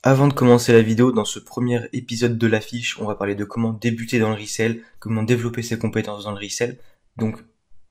Avant de commencer la vidéo, dans ce premier épisode de l'affiche, on va parler de comment débuter dans le resell, comment développer ses compétences dans le resell. Donc,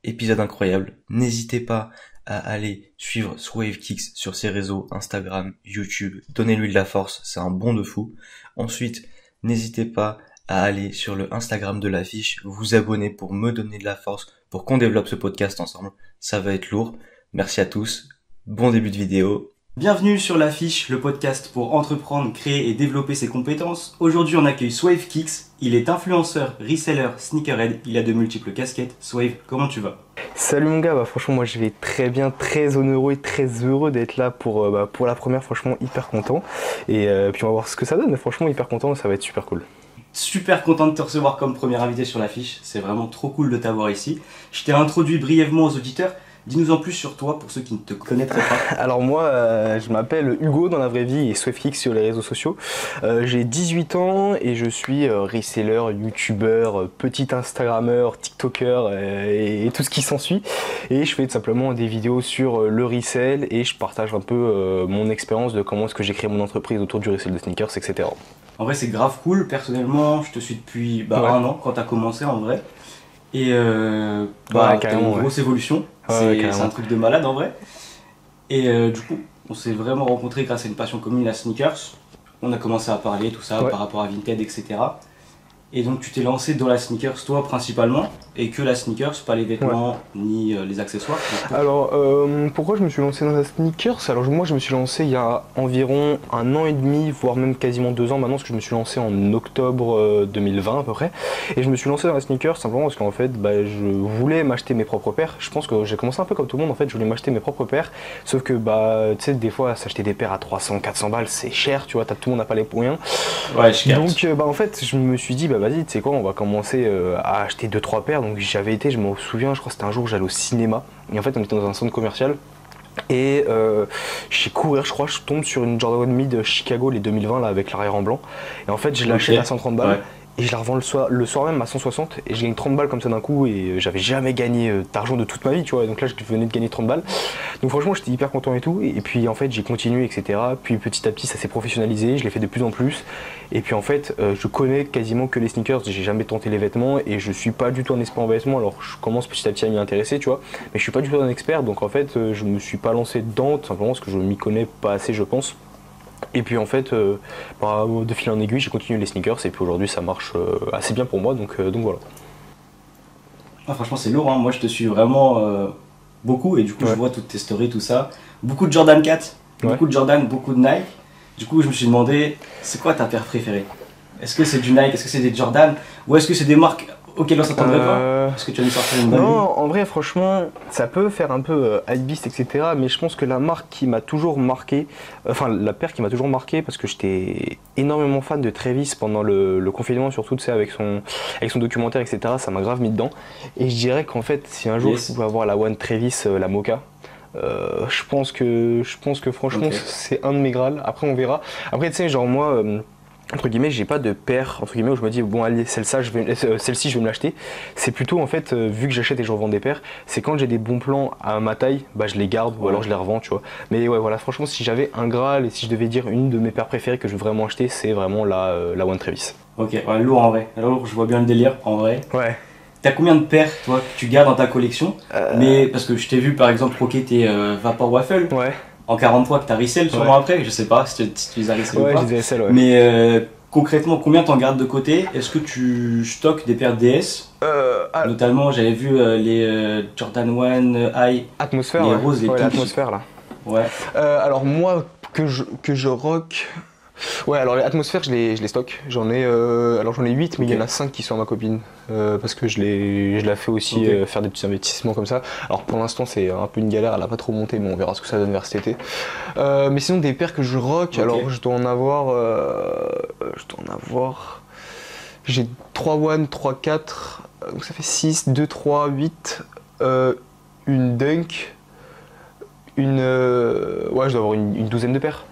épisode incroyable. N'hésitez pas à aller suivre SwaveKicks sur ses réseaux, Instagram, YouTube. Donnez-lui de la force, c'est un bon de fou. Ensuite, n'hésitez pas à aller sur le Instagram de l'affiche, vous abonner pour me donner de la force, pour qu'on développe ce podcast ensemble. Ça va être lourd. Merci à tous. Bon début de vidéo. Bienvenue sur l'affiche, le podcast pour entreprendre, créer et développer ses compétences. Aujourd'hui, on accueille SwaveKicks. Il est influenceur, reseller, sneakerhead. Il a de multiples casquettes. Swave, comment tu vas? Salut mon gars, franchement moi je vais très bien, très onéreux et très heureux d'être là pour la première, franchement hyper content. Et puis on va voir ce que ça donne, mais franchement hyper content, ça va être super cool. Super content de te recevoir comme premier invité sur l'affiche. C'est vraiment trop cool de t'avoir ici. Je t'ai introduit brièvement aux auditeurs. Dis-nous en plus sur toi pour ceux qui ne te connaîtraient pas. Alors moi, je m'appelle Hugo dans la vraie vie et SwaveKicks sur les réseaux sociaux. J'ai 18 ans et je suis reseller, youtubeur, petit instagrammeur, tiktoker et tout ce qui s'ensuit. Et je fais tout simplement des vidéos sur le resell et je partage un peu mon expérience de comment est-ce que j'ai créé mon entreprise autour du resell de sneakers, etc. En vrai, c'est grave cool. Personnellement, je te suis depuis un an quand t'as commencé en vrai. Et t'as une grosse évolution. C'est un truc de malade en vrai. Et du coup, on s'est vraiment rencontrés grâce à une passion commune, la sneakers. On a commencé à parler, tout ça, par rapport à Vinted, etc. Et donc tu t'es lancé dans la sneakers toi principalement, et que la sneakers, pas les vêtements ni les accessoires. Alors pourquoi je me suis lancé dans la sneakers? Alors moi je me suis lancé il y a environ 1 an et demi, voire même quasiment 2 ans maintenant, parce que je me suis lancé en octobre 2020 à peu près. Et je me suis lancé dans la sneakers simplement parce qu'en fait je voulais m'acheter mes propres paires. Je pense que j'ai commencé un peu comme tout le monde en fait, je voulais m'acheter mes propres paires. Sauf que tu sais, des fois s'acheter des paires à 300, 400 balles c'est cher, tu vois, tout le monde n'a pas les moyens. Ouais, je capte. Donc en fait je me suis dit vas-y, tu sais quoi, on va commencer à acheter 2-3 paires. Donc j'avais été, je me souviens, je crois que c'était un jour où j'allais au cinéma. Et en fait, on était dans un centre commercial. Et chez Courir, je crois, je tombe sur une Jordan 1 Mid Chicago, les 2020, là, avec l'arrière en blanc. Et en fait, je l'achète à 130 balles. Ouais. Et je la revends le soir même à 160 et je gagne 30 balles comme ça d'un coup et j'avais jamais gagné d'argent de toute ma vie, tu vois, donc là je venais de gagner 30 balles. Donc franchement j'étais hyper content et tout, et puis en fait j'ai continué, etc. Puis petit à petit ça s'est professionnalisé, je l'ai fait de plus en plus. Et puis en fait je connais quasiment que les sneakers, j'ai jamais tenté les vêtements et je suis pas du tout un expert en vêtements, alors je commence petit à petit à m'y intéresser, tu vois, mais je suis pas du tout un expert, donc en fait je me suis pas lancé dedans tout simplement parce que je m'y connais pas assez, je pense. Et puis en fait, de fil en aiguille, j'ai continué les sneakers et puis aujourd'hui ça marche assez bien pour moi, donc voilà. Ah, franchement c'est lourd, hein. Moi je te suis vraiment beaucoup et du coup je vois toutes tes stories, tout ça. Beaucoup de Jordan 4, beaucoup de Jordan, beaucoup de Nike. Du coup je me suis demandé, c'est quoi ta paire préférée? Est-ce que c'est du Nike, est-ce que c'est des Jordan, ou est-ce que c'est des marques auxquelles on s'attendrait pas? Est-ce que tu vas nous sortir une bonne? Non, en vrai franchement ça peut faire un peu hypebeast, etc. Mais je pense que la marque qui m'a toujours marqué, enfin la paire qui m'a toujours marqué, parce que j'étais énormément fan de Travis pendant le confinement, surtout tu sais, avec son documentaire, etc. Ça m'a grave mis dedans. Et je dirais qu'en fait si un jour je pouvais avoir la One Travis, la Mocha, je pense que franchement c'est un de mes Graals. Après on verra. Après tu sais, genre moi entre guillemets, j'ai pas de paire entre guillemets où je me dis bon allez celle-ci je vais me l'acheter. C'est plutôt en fait vu que j'achète et je revends des paires, c'est quand j'ai des bons plans à ma taille, je les garde ou alors je les revends, tu vois. Mais ouais voilà, franchement si j'avais un Graal et si je devais dire une de mes paires préférées que je veux vraiment acheter, c'est vraiment la One Travis. Ok, lourd en vrai. Alors je vois bien le délire en vrai. Ouais. T'as combien de paires toi que tu gardes dans ta collection? Mais parce que je t'ai vu par exemple rocker tes Vapor Waffle. Ouais. En 40 fois que t'as resell sûrement après, je sais pas si tu les as resell ou pas. Ouais, j'ai des resell, ouais. Mais concrètement, combien t'en gardes de côté? Est-ce que tu stockes des paires DS? Notamment, j'avais vu les Jordan 1 High, Atmosphère, les roses, les ouais, pinks. l'atmosphère là. Ouais. Alors moi, que je rock... Ouais, alors les atmosphères, je les stocke. J'en ai 8, mais il y en a 5 qui sont à ma copine. Parce que je la fais aussi faire des petits investissements comme ça. Alors pour l'instant, c'est un peu une galère, elle a pas trop monté, mais on verra ce que ça donne vers cet été. Mais sinon, des paires que je rock, alors je dois en avoir. J'ai 3 One, 3 4, donc ça fait 6, 2, 3, 8, une Dunk, ouais, je dois avoir une douzaine de paires.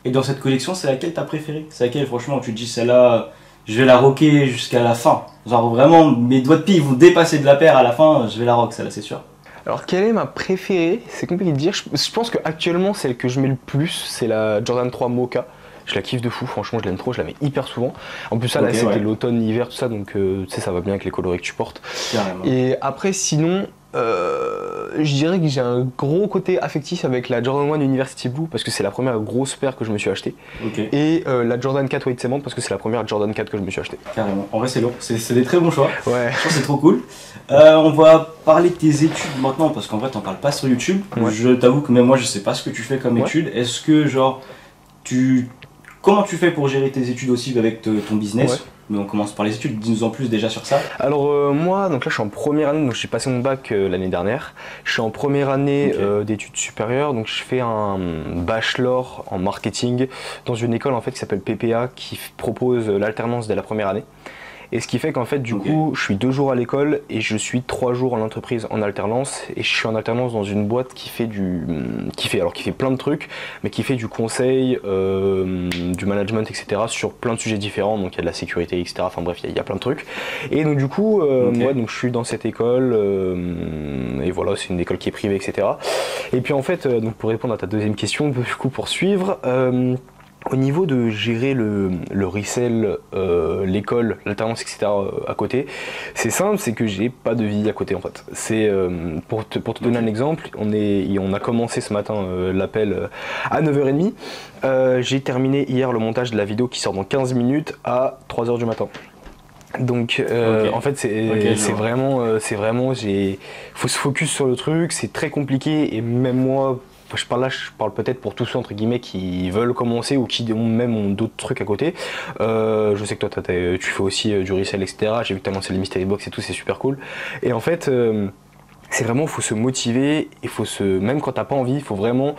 Et dans cette collection, c'est laquelle t'as préférée? C'est laquelle, franchement, tu te dis celle-là, je vais la rocker jusqu'à la fin. Genre vraiment, mes doigts de pied ils vont dépasser de la paire à la fin, je vais la rock, celle-là, c'est sûr. Alors quelle est ma préférée? C'est compliqué de dire. Je pense qu'actuellement celle que je mets le plus c'est la Jordan 3 Mocha. Je la kiffe de fou, franchement je l'aime trop, je la mets hyper souvent. En plus ça là Ok, c'était ouais. l'automne, l'hiver, tout ça, donc tu sais ça va bien avec les coloris que tu portes. Carrément. Et après sinon, je dirais que j'ai un gros côté affectif avec la Jordan 1 University Blue parce que c'est la première grosse paire que je me suis achetée. Ok, Et la Jordan 4 White Cement parce que c'est la première Jordan 4 que je me suis achetée. carrément. En vrai, c'est lourd. C'est des très bons choix. Ouais. Je pense que c'est trop cool. On va parler de tes études maintenant parce qu'en vrai, t'en parles pas sur YouTube. Ouais. Je t'avoue que même moi, je sais pas ce que tu fais comme Ouais. études. Est-ce que, genre, comment tu fais pour gérer tes études aussi avec ton business? Ouais. Mais on commence par les études. Dis-nous en plus déjà sur ça. Alors moi, donc là je suis en première année, donc j'ai passé mon bac l'année dernière. Je suis en première année Ok. d'études supérieures, donc je fais un bachelor en marketing dans une école en fait qui s'appelle PPA qui propose l'alternance dès la première année. Et ce qui fait qu'en fait du Ok. coup je suis 2 jours à l'école et je suis 3 jours en entreprise en alternance, et je suis en alternance dans une boîte qui fait plein de trucs, mais qui fait du conseil, du management, etc. sur plein de sujets différents. Donc il y a de la sécurité, etc. Enfin bref, il y a plein de trucs. Et donc du coup Ok. moi donc je suis dans cette école, et voilà, c'est une école qui est privée, etc. Et puis en fait donc pour répondre à ta deuxième question, du coup pour suivre, au niveau de gérer le resell, l'école, l'alternance, etc. À côté, c'est simple, c'est que j'ai pas de vie à côté en fait. C'est pour te donner un exemple, on a commencé ce matin l'appel à 9h30. J'ai terminé hier le montage de la vidéo qui sort dans 15 minutes à 3h du matin. Donc Ok. en fait Ok, je c'est vois. vraiment faut se focus sur le truc, c'est très compliqué, et même moi je parle peut-être pour tous ceux entre guillemets qui veulent commencer ou qui ont d'autres trucs à côté. Je sais que toi tu fais aussi du resell, etc. J'ai vu que tu as lancé les mystery box et tout, c'est super cool. Et en fait c'est vraiment, faut se motiver, et même quand t'as pas envie, il faut vraiment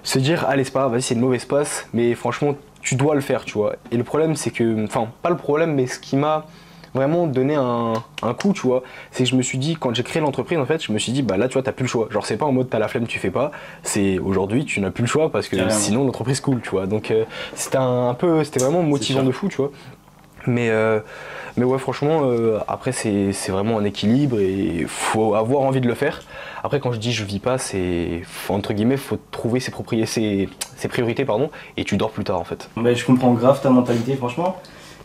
se dire allez c'est pas grave, vas-y c'est une mauvaise passe, mais franchement tu dois le faire, tu vois. Et le problème c'est que, enfin pas le problème, mais ce qui m'a vraiment donné un coup, tu vois, c'est que je me suis dit, quand j'ai créé l'entreprise en fait, je me suis dit bah là tu vois t'as plus le choix, genre c'est pas en mode t'as la flemme tu fais pas, c'est aujourd'hui tu n'as plus le choix parce que Carrément. sinon l'entreprise coule, tu vois. Donc c'était c'était vraiment motivant sûr. de fou, tu vois. Mais ouais, franchement, après c'est vraiment un équilibre et faut avoir envie de le faire. Après, quand je dis je vis pas, entre guillemets, faut trouver ses priorités, pardon, et tu dors plus tard en fait. Mais je comprends grave ta mentalité, franchement.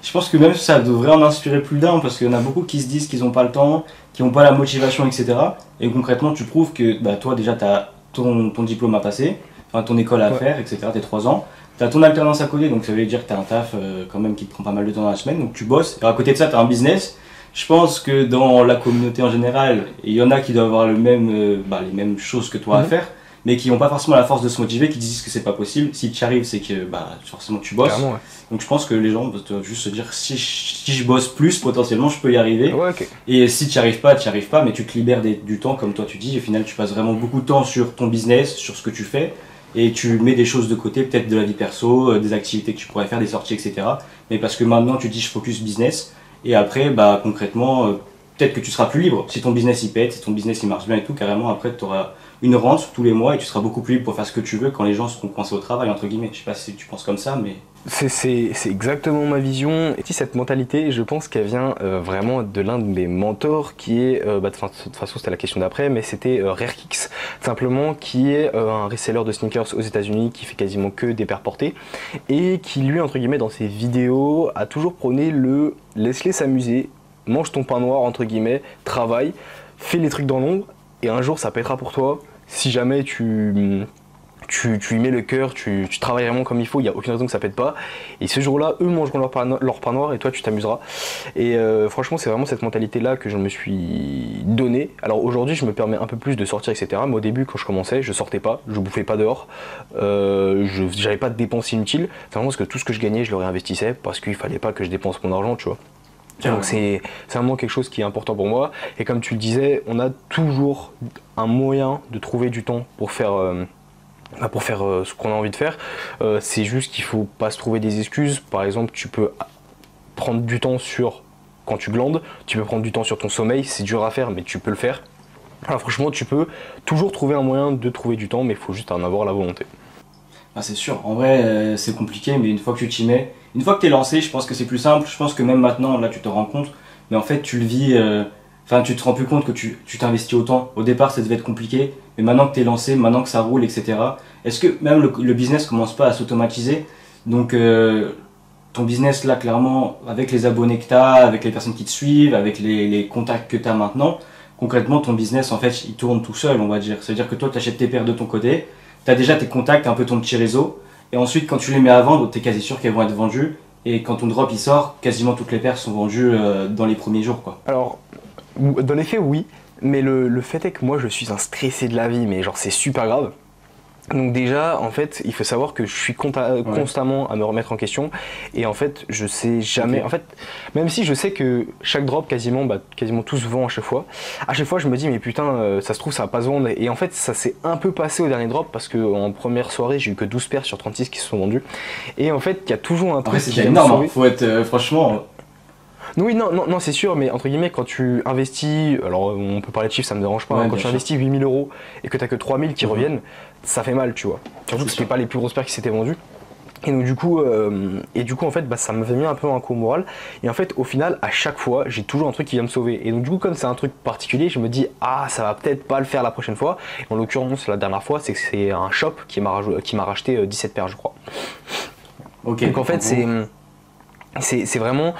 Je pense que même ça devrait en inspirer plus d'un parce qu'il y en a beaucoup qui se disent qu'ils n'ont pas le temps, qui n'ont pas la motivation, etc. Et concrètement, tu prouves que bah, toi, déjà, tu as ton diplôme à passer, enfin ton école à Ouais. faire, etc. Tes 3 ans. Tu as ton alternance à côté, donc ça veut dire que tu as un taf quand même qui te prend pas mal de temps dans la semaine, donc tu bosses. Et à côté de ça, tu as un business. Je pense que dans la communauté en général, il y en a qui doivent avoir les mêmes choses que toi à Mhm. faire, mais qui n'ont pas forcément la force de se motiver, qui disent que c'est pas possible. Si tu y arrives, c'est que bah, forcément tu bosses. Carrément, ouais. Donc je pense que les gens doivent juste se dire si je bosse plus, potentiellement je peux y arriver. Ouais, ok. Et si tu n'y arrives pas, mais tu te libères du temps, comme toi tu dis. Au final, tu passes vraiment beaucoup de temps sur ton business, sur ce que tu fais, et tu mets des choses de côté, peut-être de la vie perso, des activités que tu pourrais faire, des sorties, etc. Mais parce que maintenant tu dis je focus business, et après, bah concrètement, peut-être que tu seras plus libre. Si ton business il pète, si ton business il marche bien et tout, carrément après tu auras une rente tous les mois et tu seras beaucoup plus libre pour faire ce que tu veux quand les gens seront coincés au travail, entre guillemets. Je sais pas si tu penses comme ça, mais. C'est exactement ma vision. Et si cette mentalité, je pense qu'elle vient vraiment de l'un de mes mentors qui est, de toute façon c'était la question d'après, mais c'était Rare Kicks, simplement, qui est un reseller de sneakers aux États-Unis qui fait quasiment que des paires portées et qui lui, entre guillemets, dans ses vidéos, a toujours prôné le laisse-les s'amuser, mange ton pain noir, entre guillemets, travaille, fais les trucs dans l'ombre et un jour ça pètera pour toi si jamais tu y mets le cœur, tu travailles vraiment comme il faut, il n'y a aucune raison que ça pète pas. Et ce jour-là, eux mangeront leur pain noir et toi tu t'amuseras. Et franchement, c'est vraiment cette mentalité-là que je me suis donnée. Alors aujourd'hui, je me permets un peu plus de sortir, etc. Mais au début, quand je commençais, je sortais pas, je bouffais pas dehors, j'avais pas de dépenses inutiles. C'est vraiment parce que tout ce que je gagnais, je le réinvestissais parce qu'il fallait pas que je dépense mon argent, tu vois. Donc c'est vraiment quelque chose qui est important pour moi. Et comme tu le disais, on a toujours un moyen de trouver du temps pour faire ce qu'on a envie de faire. C'est juste qu'il faut pas se trouver des excuses. Par exemple, tu peux prendre du temps sur quand tu glandes, tu peux prendre du temps sur ton sommeil, c'est dur à faire mais tu peux le faire. Alors franchement, tu peux toujours trouver un moyen de trouver du temps, mais il faut juste en avoir la volonté. Ah, c'est sûr, en vrai c'est compliqué, mais une fois que tu t'y mets, une fois que t'es lancé, je pense que c'est plus simple. Je pense que même maintenant, là tu te rends compte, mais en fait tu le vis, enfin tu te rends plus compte que tu t'investis autant. Au départ ça devait être compliqué, mais maintenant que t'es lancé, maintenant que ça roule, etc. Est-ce que même le business commence pas à s'automatiser? Donc ton business là, clairement, avec les abonnés que tu as, avec les personnes qui te suivent, avec les contacts que tu as maintenant, concrètement ton business en fait il tourne tout seul, on va dire. C'est-à-dire que toi tu achètes tes paires de ton côté, tu as déjà tes contacts, un peu ton petit réseau, et ensuite quand tu les mets à vendre, tu es quasi sûr qu'elles vont être vendues. Et quand ton drop il sort, quasiment toutes les paires sont vendues dans les premiers jours, quoi. Alors, dans les faits, oui, mais le fait est que moi je suis un stressé de la vie, mais genre c'est super grave. Donc déjà, en fait, il faut savoir que je suis constamment à me remettre en question et en fait, je sais jamais. Ok. En fait, même si je sais que chaque drop quasiment tout se vend à chaque fois je me dis mais putain, ça se trouve ça va pas se vendre. Et en fait, ça s'est un peu passé au dernier drop parce que en première soirée, j'ai eu que 12 paires sur 36 qui se sont vendues. Et en fait, il y a toujours un Après truc c'est qui déjà vient me énorme, hein. sauver. Faut être franchement. Oui, non, c'est sûr, mais entre guillemets, quand tu investis, alors on peut parler de chiffres, ça me dérange pas, Ouais, hein, quand bien tu sûr. investis 8000 euros et que t'as que 3000 qui reviennent, ça fait mal, tu vois. Surtout que C'est c'était sûr. pas les plus grosses paires qui s'étaient vendues. Et donc du coup en fait, ça m'avait mis un peu un coup au moral. Et en fait, au final, à chaque fois, j'ai toujours un truc qui vient me sauver. Et donc du coup, comme c'est un truc particulier, je me dis ah, ça va peut-être pas le faire la prochaine fois. Et en l'occurrence, la dernière fois, c'est que c'est un shop qui m'a racheté 17 paires, je crois. Ok. Donc en fait, gros, c'est vraiment,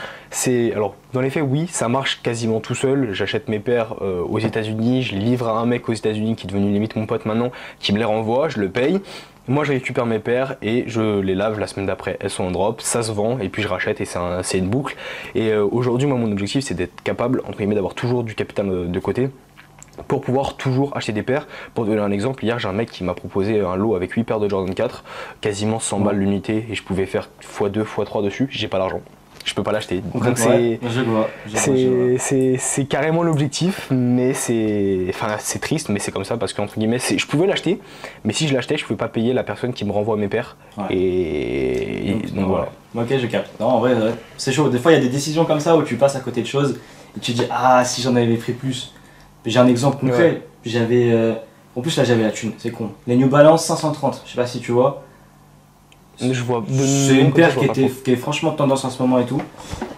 alors dans les faits oui, ça marche quasiment tout seul. J'achète mes paires aux États-Unis, je les livre à un mec aux États-Unis qui est devenu limite mon pote maintenant, qui me les renvoie, je le paye. Moi je récupère mes paires et je les lave la semaine d'après. Elles sont en drop, ça se vend et puis je rachète et c'est une boucle. Et aujourd'hui moi mon objectif c'est d'être capable entre guillemets d'avoir toujours du capital de côté pour pouvoir toujours acheter des paires. Pour donner un exemple, hier j'ai un mec qui m'a proposé un lot avec 8 paires de Jordan 4, quasiment 100 balles l'unité et je pouvais faire x2, x3 dessus, j'ai pas l'argent. Je peux pas l'acheter. Donc concrètement, ouais, je vois. c'est carrément l'objectif, mais c'est triste, mais c'est comme ça parce qu'entre guillemets, je pouvais l'acheter, mais si je l'achetais, je pouvais pas payer la personne qui me renvoie mes paires. Ouais. Et donc voilà. Ok, je capte. Non, en vrai, ouais, c'est chaud. Des fois, il y a des décisions comme ça où tu passes à côté de choses et tu te dis ah, si j'en avais pris plus. J'ai un exemple concret. Ouais. J'avais. En plus, là, j'avais la thune, c'est con. Les New Balance 530, je sais pas si tu vois. Je vois. C'est une paire je vois pas trop. qui est franchement tendance en ce moment et tout.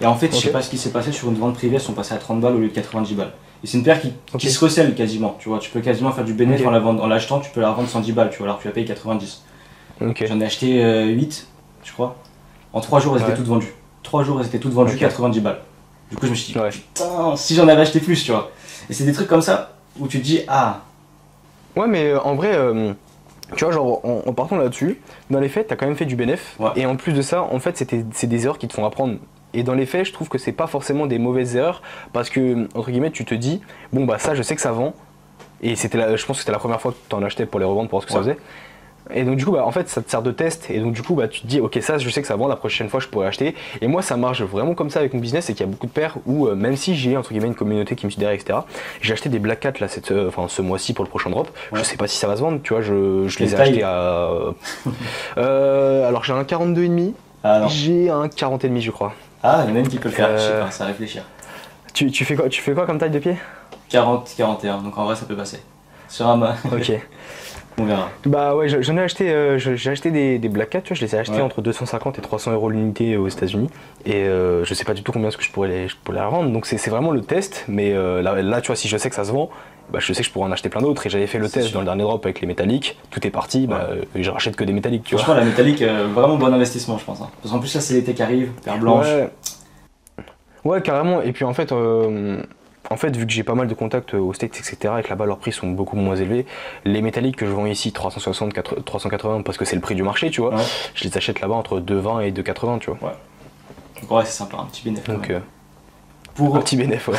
Et en fait, je sais Ok. pas ce qui s'est passé sur une vente privée, elles sont passées à 30 balles au lieu de 90 balles. Et c'est une paire qui Ok. se recèle quasiment, tu vois. Tu peux quasiment faire du bénéfice Ok. en l'achetant, tu peux la revendre 110 balles, tu vois, alors que tu la payes 90. Ok. J'en ai acheté 8, je crois. En 3 jours, elles étaient Ouais. toutes vendues. 3 jours, elles étaient toutes vendues, Ok. 90 balles. Du coup, je me suis dit, Ouais. putain, si j'en avais acheté plus, tu vois. Et c'est des trucs comme ça où tu te dis, ah, Ouais, mais en vrai, tu vois, genre en partant là-dessus, dans les faits, t'as quand même fait du bénéf. Ouais. Et en plus de ça, en fait, c'est des erreurs qui te font apprendre. Et dans les faits, je trouve que c'est pas forcément des mauvaises erreurs parce que, entre guillemets, tu te dis, bon, bah ça, je sais que ça vend. Et je pense que c'était la première fois que tu en achetais pour les revendre pour voir ce que ça Ouais. faisait. Et donc du coup bah, en fait ça te sert de test et donc du coup bah, tu te dis ok ça je sais que ça vend, la prochaine fois je pourrais acheter. Et moi ça marche vraiment comme ça avec mon business, c'est qu'il y a beaucoup de paires où même si j'ai entre guillemets une communauté qui me suit derrière etc, j'ai acheté des Black Cat là ce mois-ci pour le prochain drop. Ouais. Je sais pas si ça va se vendre, tu vois, je Quelle les ai taille achetés à alors j'ai un 42,5, ah non. j'ai un 40,5 je crois. Ah, il y en a une qui peut le faire, je sais Euh, pas, ça réfléchir. Tu fais quoi comme taille de pied? 40, 41, donc en vrai, ça peut passer. Sur un Ok. on verra. Bah ouais, j'en ai acheté, j'ai acheté des Black Cat, tu vois, je les ai achetés Ouais. entre 250 et 300 euros l'unité aux États-Unis. Et je sais pas du tout combien est-ce que je pourrais les revendre. Donc c'est vraiment le test. Mais là, tu vois, si je sais que ça se vend, bah, je sais que je pourrais en acheter plein d'autres. Et j'avais fait le C'est test sûr. dans le dernier drop avec les métalliques. Tout est parti, bah, je rachète que des métalliques, tu vois. Franchement, la métallique, vraiment bon investissement, je pense. Hein. Parce qu'en plus, là, c'est l'été qui arrive, paire blanche. Ouais, carrément. Et puis en fait, vu que j'ai pas mal de contacts aux States, etc., et que là-bas leurs prix sont beaucoup moins élevés, les métalliques que je vends ici, 360, 380, parce que c'est le prix du marché, tu vois, Ouais. je les achète là-bas entre 2,20 et 2,80, tu vois. Donc, ouais, c'est sympa, un petit bénéfice. Donc, Pour un petit bénéfice, ouais.